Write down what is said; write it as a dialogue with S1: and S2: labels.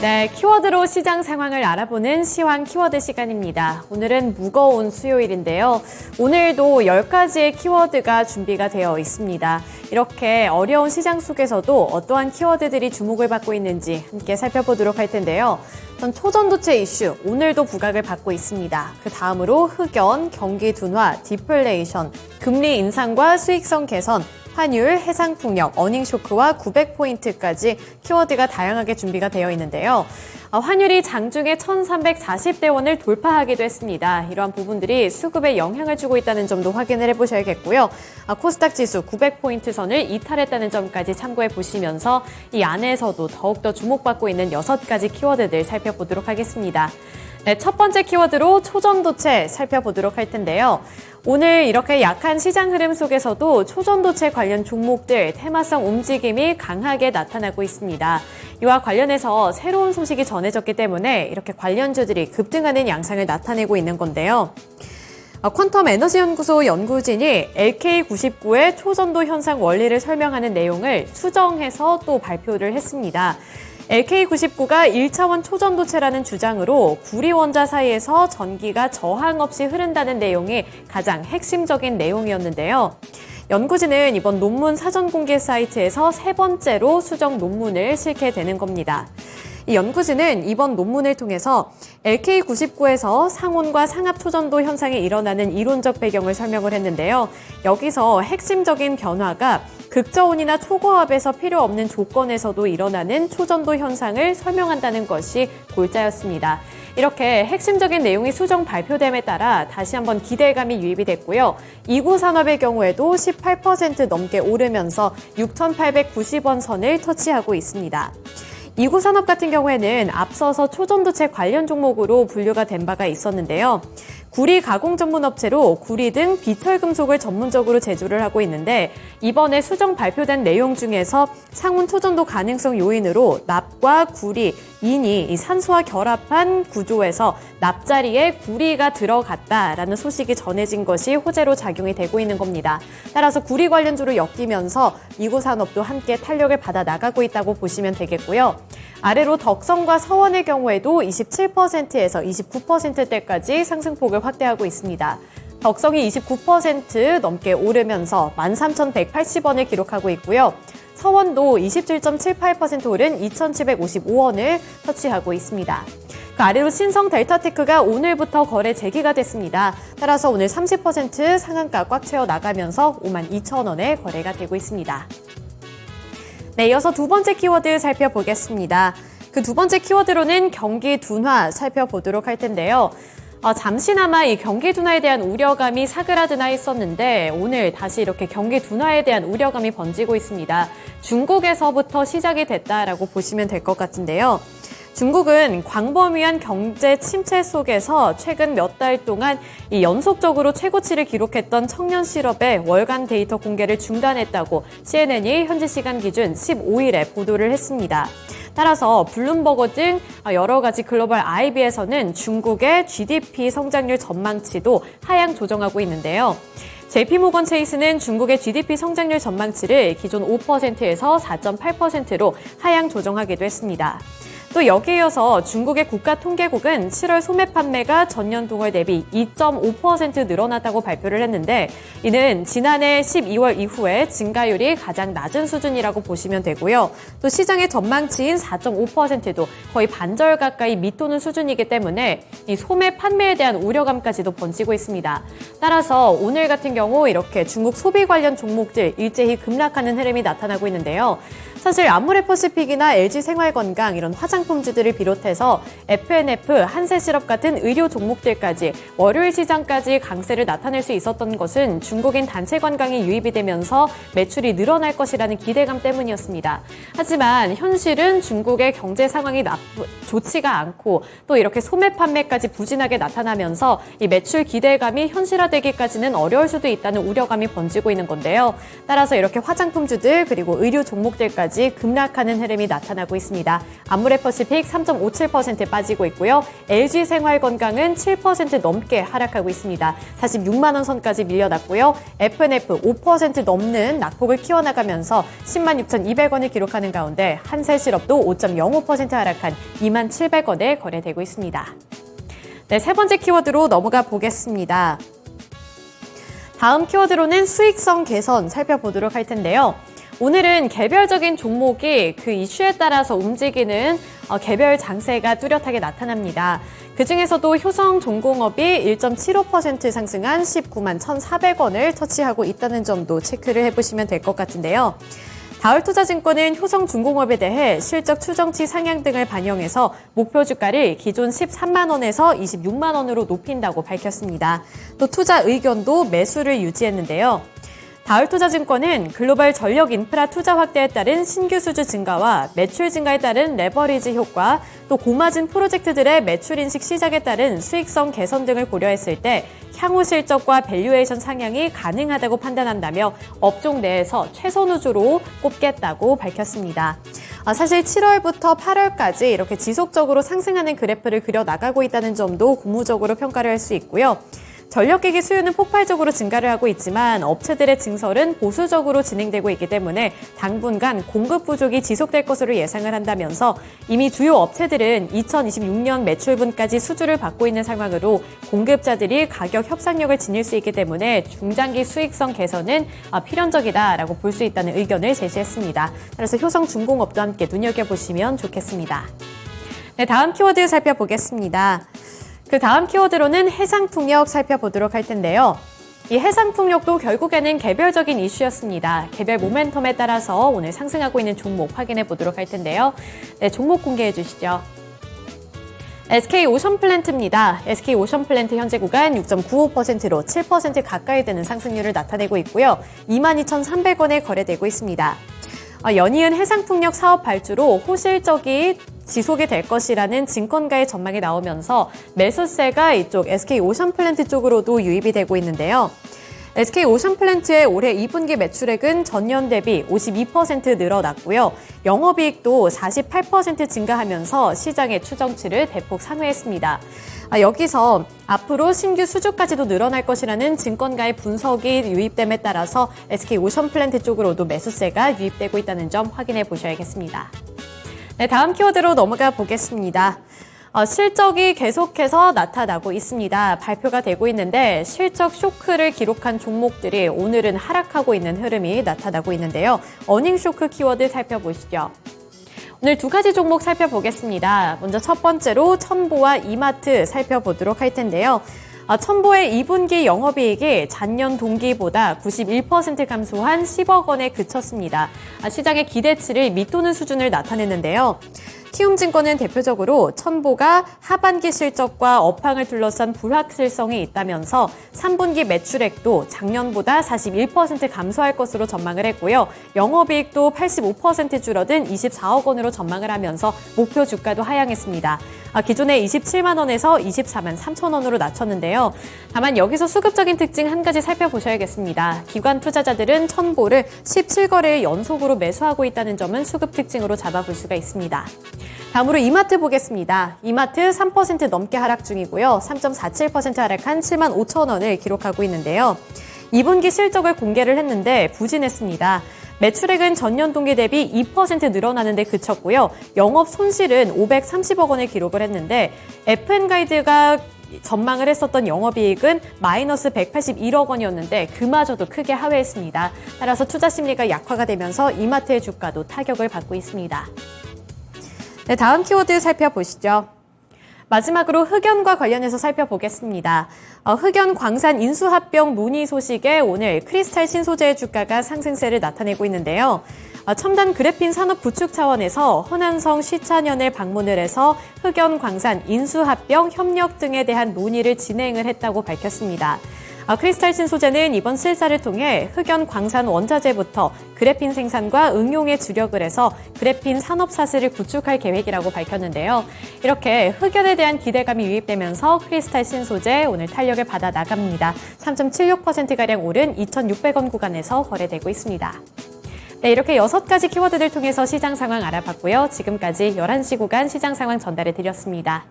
S1: 네, 키워드로 시장 상황을 알아보는 시황 키워드 시간입니다. 오늘은 무거운 수요일인데요. 오늘도 10가지의 키워드가 준비가 되어 있습니다. 이렇게 어려운 시장 속에서도 어떠한 키워드들이 주목을 받고 있는지 함께 살펴보도록 할 텐데요. 전 초전도체 이슈, 오늘도 부각을 받고 있습니다. 그 다음으로 흑연, 경기 둔화, 디플레이션, 금리 인상과 수익성 개선, 환율, 해상풍력, 어닝쇼크와 900포인트까지 키워드가 다양하게 준비가 되어 있는데요. 환율이 장중에 1,340대 원을 돌파하기도 했습니다. 이러한 부분들이 수급에 영향을 주고 있다는 점도 확인을 해보셔야겠고요. 코스닥 지수 900포인트 선을 이탈했다는 점까지 참고해 보시면서 이 안에서도 더욱더 주목받고 있는 6가지 키워드들 살펴보도록 하겠습니다. 네, 첫 번째 키워드로 초전도체 살펴보도록 할 텐데요. 오늘 이렇게 약한 시장 흐름 속에서도 초전도체 관련 종목들 테마성 움직임이 강하게 나타나고 있습니다. 이와 관련해서 새로운 소식이 전해졌기 때문에 이렇게 관련주들이 급등하는 양상을 나타내고 있는 건데요. 퀀텀 에너지 연구소 연구진이 LK99의 초전도 현상 원리를 설명하는 내용을 수정해서 또 발표를 했습니다. LK99가 1차원 초전도체라는 주장으로 구리 원자 사이에서 전기가 저항 없이 흐른다는 내용이 가장 핵심적인 내용이었는데요. 연구진은 이번 논문 사전 공개 사이트에서 3번째로 수정 논문을 실게 되는 겁니다. 이 연구진은 이번 논문을 통해서 LK99에서 상온과 상압 초전도 현상이 일어나는 이론적 배경을 설명을 했는데요. 여기서 핵심적인 변화가 극저온이나 초고압에서 필요 없는 조건에서도 일어나는 초전도 현상을 설명한다는 것이 골자였습니다. 이렇게 핵심적인 내용이 수정 발표됨에 따라 다시 한번 기대감이 유입이 됐고요. 이구산업의 경우에도 18% 넘게 오르면서 6,890원 선을 터치하고 있습니다. 이구산업 같은 경우에는 앞서서 초전도체 관련 종목으로 분류가 된 바가 있었는데요. 구리 가공 전문 업체로 구리 등 비털 금속을 전문적으로 제조를 하고 있는데 이번에 수정 발표된 내용 중에서 상온 초전도 가능성 요인으로 납과 구리, 인이 이 산소와 결합한 구조에서 납 자리에 구리가 들어갔다라는 소식이 전해진 것이 호재로 작용이 되고 있는 겁니다. 따라서 구리 관련주로 엮이면서 이구산업도 함께 탄력을 받아 나가고 있다고 보시면 되겠고요. 아래로 덕성과 서원의 경우에도 27%에서 29%대까지 상승폭을 확대하고 있습니다. 덕성이 29% 넘게 오르면서 13,180원을 기록하고 있고요. 서원도 27.78% 오른 2,755원을 터치하고 있습니다. 그 아래로 신성 델타테크가 오늘부터 거래 재개가 됐습니다. 따라서 오늘 30% 상한가 꽉 채워 나가면서 52,000원에 거래가 되고 있습니다. 네, 이어서 두 번째 키워드 살펴보겠습니다. 그 두 번째 키워드로는 경기 둔화 살펴보도록 할 텐데요. 잠시나마 이 경기 둔화에 대한 우려감이 사그라드나 있었는데 오늘 다시 이렇게 경기 둔화에 대한 우려감이 번지고 있습니다. 중국에서부터 시작이 됐다라고 보시면 될 것 같은데요. 중국은 광범위한 경제 침체 속에서 최근 몇 달 동안 이 연속적으로 최고치를 기록했던 청년 실업의 월간 데이터 공개를 중단했다고 CNN이 현지 시간 기준 15일에 보도를 했습니다. 따라서 블룸버그 등 여러 가지 글로벌 IB에서는 중국의 GDP 성장률 전망치도 하향 조정하고 있는데요. JP모건 체이스는 중국의 GDP 성장률 전망치를 기존 5%에서 4.8%로 하향 조정하기도 했습니다. 또 여기에 이어서 중국의 국가통계국은 7월 소매 판매가 전년 동월 대비 2.5% 늘어났다고 발표를 했는데 이는 지난해 12월 이후에 증가율이 가장 낮은 수준이라고 보시면 되고요. 또 시장의 전망치인 4.5%도 거의 반절 가까이 밑도는 수준이기 때문에 이 소매 판매에 대한 우려감까지도 번지고 있습니다. 따라서 오늘 같은 경우 이렇게 중국 소비 관련 종목들 일제히 급락하는 흐름이 나타나고 있는데요. 사실 아모레퍼시픽이나 LG생활건강 이런 화장품주들을 비롯해서 F&F, 한세실업 같은 의료 종목들까지 월요일 시장까지 강세를 나타낼 수 있었던 것은 중국인 단체 관광이 유입이 되면서 매출이 늘어날 것이라는 기대감 때문이었습니다. 하지만 현실은 중국의 경제 상황이 좋지가 않고 또 이렇게 소매 판매까지 부진하게 나타나면서 이 매출 기대감이 현실화되기까지는 어려울 수도 있다는 우려감이 번지고 있는 건데요. 따라서 이렇게 화장품주들 그리고 의료 종목들까지 전후까지 급락하는 흐름이 나타나고 있습니다. 아모레퍼시픽 3.57% 빠지고 있고요. LG생활건강은 7% 넘게 하락하고 있습니다. 46만 원 선까지 밀려났고요. F&F 5% 넘는 낙폭을 키워나가면서 10만 6,200원을 기록하는 가운데 한셀실업도 5.05% 하락한 2만 700원에 거래되고 있습니다. 네, 세 번째 키워드로 넘어가 보겠습니다. 다음 키워드로는 수익성 개선 살펴보도록 할 텐데요. 오늘은 개별적인 종목이 그 이슈에 따라서 움직이는 개별 장세가 뚜렷하게 나타납니다. 그중에서도 효성重工업이 1.75% 상승한 19만 1,400원을 터치하고 있다는 점도 체크를 해보시면 될 것 같은데요. 다울투자증권은 효성중공업에 대해 실적 추정치 상향 등을 반영해서 목표 주가를 기존 13만 원에서 26만 원으로 높인다고 밝혔습니다. 또 투자 의견도 매수를 유지했는데요. 다울투자증권은 글로벌 전력 인프라 투자 확대에 따른 신규 수주 증가와 매출 증가에 따른 레버리지 효과, 또 고마진 프로젝트들의 매출 인식 시작에 따른 수익성 개선 등을 고려했을 때 향후 실적과 밸류에이션 상향이 가능하다고 판단한다며 업종 내에서 최선 우주로 꼽겠다고 밝혔습니다. 사실 7월부터 8월까지 이렇게 지속적으로 상승하는 그래프를 그려나가고 있다는 점도 고무적으로 평가를 할 수 있고요. 전력기기 수요는 폭발적으로 증가를 하고 있지만 업체들의 증설은 보수적으로 진행되고 있기 때문에 당분간 공급 부족이 지속될 것으로 예상을 한다면서 이미 주요 업체들은 2026년 매출분까지 수주를 받고 있는 상황으로 공급자들이 가격 협상력을 지닐 수 있기 때문에 중장기 수익성 개선은 필연적이다라고 볼 수 있다는 의견을 제시했습니다. 따라서 효성중공업도 함께 눈여겨보시면 좋겠습니다. 네, 다음 키워드 살펴보겠습니다. 그 다음 키워드로는 해상풍력 살펴보도록 할 텐데요. 이 해상풍력도 결국에는 개별적인 이슈였습니다. 개별 모멘텀에 따라서 오늘 상승하고 있는 종목 확인해 보도록 할 텐데요. 네, 종목 공개해 주시죠. SK오션플랜트입니다. SK오션플랜트 현재 구간 6.95%로 7% 가까이 되는 상승률을 나타내고 있고요. 22,300원에 거래되고 있습니다. 연이은 해상풍력 사업 발주로 호실적이 지속이 될 것이라는 증권가의 전망이 나오면서 매수세가 이쪽 SK오션플랜트 쪽으로도 유입이 되고 있는데요. SK오션플랜트의 올해 2분기 매출액은 전년 대비 52% 늘어났고요. 영업이익도 48% 증가하면서 시장의 추정치를 대폭 상회했습니다. 여기서 앞으로 신규 수주까지도 늘어날 것이라는 증권가의 분석이 유입됨에 따라서 SK오션플랜트 쪽으로도 매수세가 유입되고 있다는 점 확인해 보셔야겠습니다. 네, 다음 키워드로 넘어가 보겠습니다. 실적이 계속해서 나타나고 있습니다. 발표가 되고 있는데 실적 쇼크를 기록한 종목들이 오늘은 하락하고 있는 흐름이 나타나고 있는데요. 어닝 쇼크 키워드 살펴보시죠. 오늘 두 가지 종목 살펴보겠습니다. 먼저 첫 번째로 첨보와 이마트 살펴보도록 할 텐데요. 첨보의 2분기 영업이익이 전년 동기보다 91% 감소한 10억 원에 그쳤습니다. 시장의 기대치를 밑도는 수준을 나타냈는데요. 키움증권은 대표적으로 첨보가 하반기 실적과 업황을 둘러싼 불확실성이 있다면서 3분기 매출액도 작년보다 41% 감소할 것으로 전망을 했고요. 영업이익도 85% 줄어든 24억 원으로 전망을 하면서 목표 주가도 하향했습니다. 기존의 27만 원에서 24만 3천 원으로 낮췄는데요. 다만 여기서 수급적인 특징 한 가지 살펴보셔야겠습니다. 기관 투자자들은 첨보를 17거래일 연속으로 매수하고 있다는 점은 수급 특징으로 잡아볼 수가 있습니다. 다음으로 이마트 보겠습니다. 이마트 3% 넘게 하락 중이고요. 3.47% 하락한 7만 5천 원을 기록하고 있는데요. 2분기 실적을 공개를 했는데 부진했습니다. 매출액은 전년 동기 대비 2% 늘어나는데 그쳤고요. 영업 손실은 530억 원을 기록을 했는데 FN가이드가 전망을 했었던 영업이익은 마이너스 181억 원이었는데 그마저도 크게 하회했습니다. 따라서 투자 심리가 약화가 되면서 이마트의 주가도 타격을 받고 있습니다. 네, 다음 키워드 살펴보시죠. 마지막으로 흑연과 관련해서 살펴보겠습니다. 흑연 광산 인수합병 논의 소식에 오늘 크리스탈 신소재의 주가가 상승세를 나타내고 있는데요. 첨단 그래핀 산업 구축 차원에서 허난성 시찬연을 방문을 해서 흑연 광산 인수합병 협력 등에 대한 논의를 진행을 했다고 밝혔습니다. 크리스탈 신소재는 이번 실사를 통해 흑연 광산 원자재부터 그래핀 생산과 응용에 주력을 해서 그래핀 산업 사슬을 구축할 계획이라고 밝혔는데요. 이렇게 흑연에 대한 기대감이 유입되면서 크리스탈 신소재 오늘 탄력을 받아 나갑니다. 3.76%가량 오른 2,600원 구간에서 거래되고 있습니다. 네, 이렇게 6가지 키워드를 통해서 시장 상황 알아봤고요. 지금까지 11시 구간 시장 상황 전달해 드렸습니다.